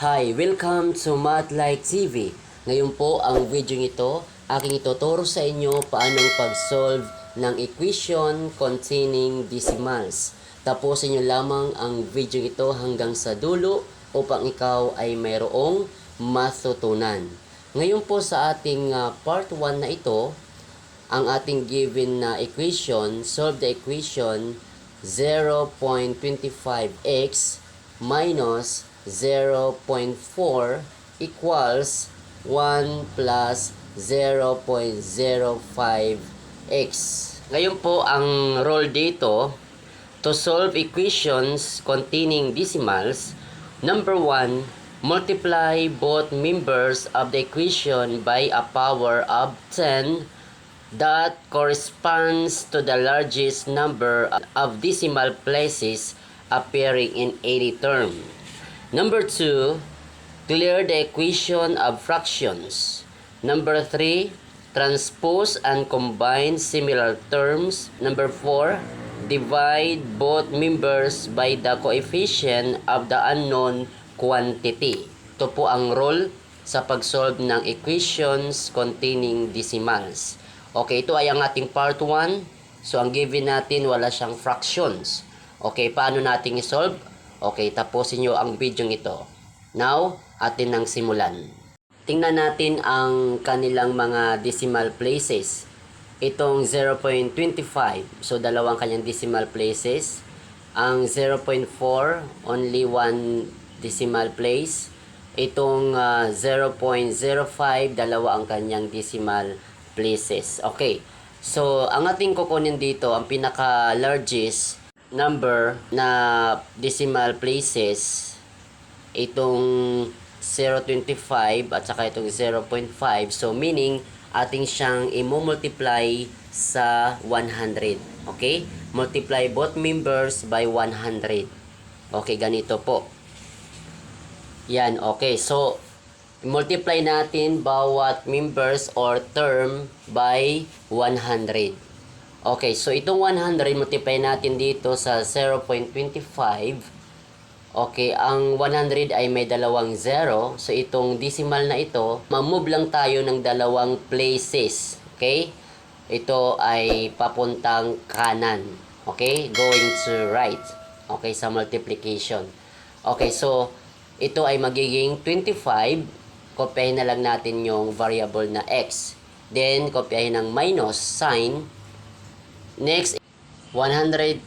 Hi, welcome to Math TV. Ngayon po ang video ito, aking ituturo sa inyo paanong pag-solve ng equation containing decimals. Tapusin nyo lamang ang video ito hanggang sa dulo upang ikaw ay mayroong matutunan. Ngayon po sa ating part 1 na ito, ang ating given na equation, solve the equation 0.25x minus 0.4 equals 1 plus 0.05x. Ngayon po ang rule dito, to solve equations containing decimals, number 1, multiply both members of the equation by a power of 10 that corresponds to the largest number of decimal places appearing in any term. Number 2, clear the equation of fractions. Number 3, transpose and combine similar terms. Number 4, divide both members by the coefficient of the unknown quantity. Ito po ang rule sa pag-solve ng equations containing decimals. Okay, ito ay ang ating part 1. So, ang given natin, wala siyang fractions. Okay, paano natin i-solve? Okay, tapusin nyo ang video ito. Now, atin nang simulan. Tingnan natin ang kanilang mga decimal places. Itong 0.25, so dalawang kanyang decimal places. Ang 0.4, only one decimal place. Itong 0.05, dalawa ang kanyang decimal places. Okay, so ang ating kukunin dito, ang pinaka-largest number na decimal places, itong 0.25 at saka itong 0.5. So meaning ating siyang i-multiply sa 100. Okay? Multiply both members by 100. Okay, ganito po. Yan, okay. So multiply natin bawat members or term by 100. Okay, so itong 100 multiply natin dito sa 0.25. Okay, ang 100 ay may dalawang 0. So itong decimal na ito, ma-move lang tayo ng dalawang places. Okay? Ito ay papuntang kanan. Okay? Going to right. Okay, sa multiplication. Okay, so ito ay magiging 25. Kopyahin na lang natin yung variable na x. Then, kopyahin ng minus sign. Next, 100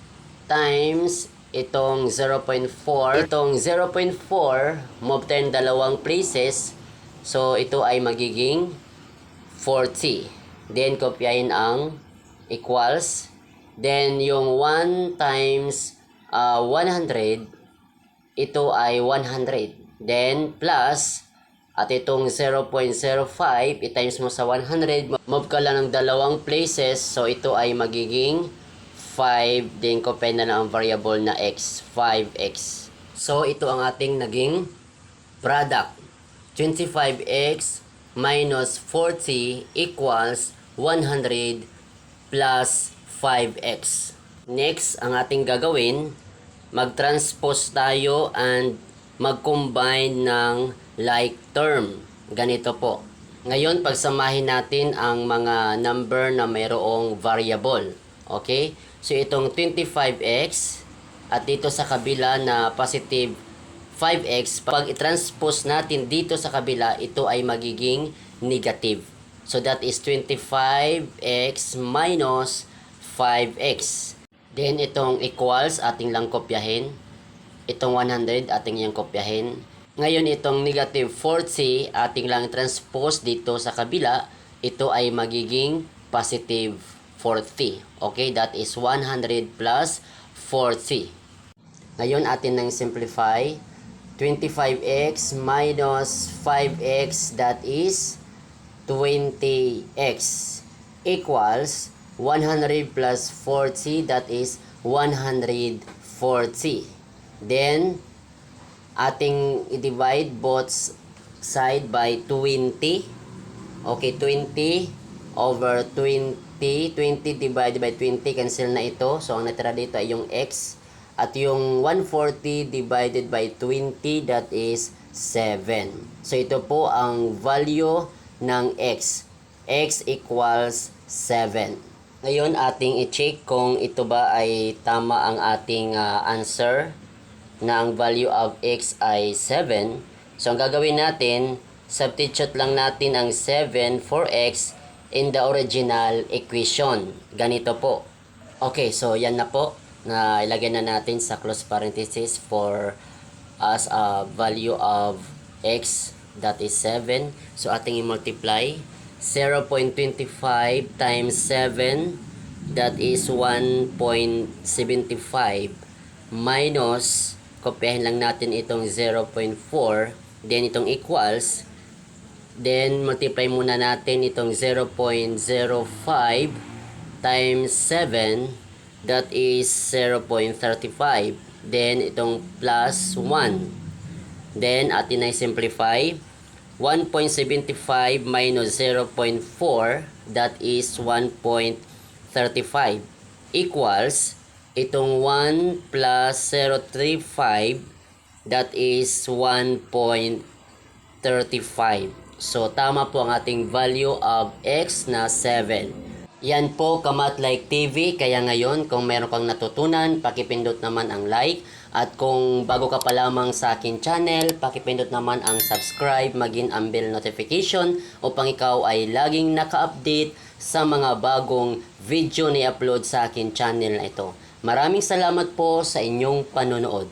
times itong 0.4. Itong 0.4, move tayo dalawang places. So, ito ay magiging 40. Then, kopyahin ang equals. Then, yung 1 times 100, ito ay 100. Then, plus, at itong 0.05, i-times mo sa 100, move ka lang ng dalawang places, so ito ay magiging 5, then kopyahin na lang ang variable na x, 5x. So, ito ang ating naging product. 25x minus 40 equals 100 plus 5x. Next, ang ating gagawin, mag-transpose tayo and mag-combine ng like term. Ganito po. Ngayon, pagsamahin natin ang mga number na mayroong variable. Okay? So, itong 25x at dito sa kabila na positive 5x, pag i-transpose natin dito sa kabila, ito ay magiging negative. So, that is 25x minus 5x. Then, itong equals, ating lang kopyahin. Itong 100, ating yung kopyahin. Ngayon, itong negative 40, ating lang transpose dito sa kabila. Ito ay magiging positive 40. Okay, that is 100 plus 40. Ngayon, atin nang simplify. 25x minus 5x, that is 20x, equals 100 plus 40, that is 140. Then, ating i-divide both side by 20. Okay, 20 over 20. 20 divided by 20, cancel na ito. So, ang natira dito ay yung x. At yung 140 divided by 20, that is 7. So ito po ang value ng x. X equals 7. Ngayon ating i-check kung ito ba ay tama ang ating answer na ang value of x ay 7. So ang gagawin natin, substitute lang natin ang 7 for x in the original equation. Ganito po. Okay, so yan na po. Na ilagay na natin sa close parenthesis for as a value of x, that is 7. So ating i-multiply 0.25 times 7, that is 1.75, minus, kopyahin lang natin itong 0.4, then itong equals, then multiply muna natin itong 0.05 times 7, that is 0.35, then itong plus 1, then atin ay simplify 1.75 minus 0.4, that is 1.35, equals itong 1 plus 0.35, that is 1.35. So tama po ang ating value of x na 7. Yan po Kamat Like TV. Kaya ngayon kung meron kang natutunan, pakipindot naman ang like. At kung bago ka pa lamang sa akin channel, pakipindot naman ang subscribe, maging ang bell notification upang ikaw ay laging naka-update sa mga bagong video na i-upload sa akin channel na ito. Maraming salamat po sa inyong panonood.